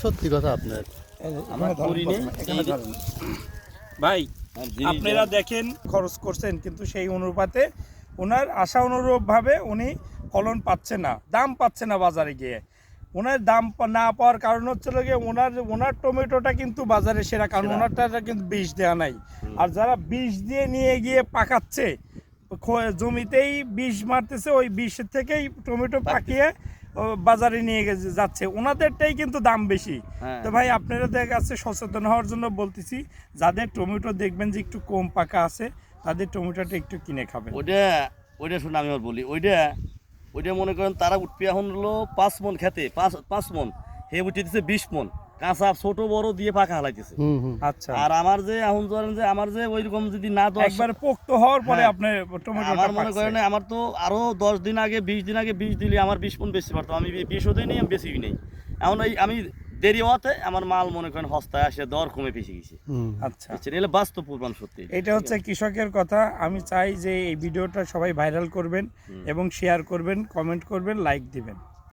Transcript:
সত্যি কথা আপনার ভাই আপনারা দেখেন খরচ করছেন কিন্তু সেই অনুপাতে ওনার আশা অনুরূপভাবে উনি ফলন পাচ্ছে না, দাম পাচ্ছে না বাজারে গিয়ে। ওনার দাম না পাওয়ার কারণ হচ্ছে গিয়ে ওনার টমেটোটা কিন্তু বাজারে সেরা, কারণ ওনারটা কিন্তু বিষ দেওয়া নাই। আর যারা বিষ দিয়ে নিয়ে গিয়ে পাকাচ্ছে, জমিতেই বিষ মারতেছে, ওই বিষের থেকেই টমেটো পাকিয়ে বাজারে নিয়ে যাচ্ছে, ওনাদেরটাই কিন্তু দাম বেশি। তো ভাই আপনাদের কাছে সচেতন হওয়ার জন্য বলতেছি, যাদের টমেটো দেখবেন যে একটু কম পাকা আছে তাদের টমেটোটা একটু কিনে খাবেন। ওইটা শুনে আমি আর বলি, ওইটা মনে করেন তারা উঠবে এখন হলো 5 মন খেতে, 5 মন হে উঠে দিচ্ছে 20 মন কাঁচা ছোট বড় দিয়ে পাকা হালাইতেছে। আচ্ছা, আর আমার যে এখন ধরেন যে আমার যে ওইরকম যদি না একবার পোক্ত হওয়ার পরে আপনি টমেটো আমার মনে করেন আমার তো আরো 10 দিন আগে 20 দিন আগে বীজ দিলে আমার 20 মন বেশি পারতাম, আমি 20 হতেই নেই, আমি বেশি নেই। এখন আমি দেরি হওয়াতে আমার মাল মনে করেন হস্তায় আসে দর কমে পেশে গেছে। আচ্ছা, এলে বাস্তব প্রমাণ সত্যি। এটা হচ্ছে কৃষকের কথা। আমি চাই যে এই ভিডিওটা সবাই ভাইরাল করবেন এবং শেয়ার করবেন, কমেন্ট করবেন, লাইক দিবেন।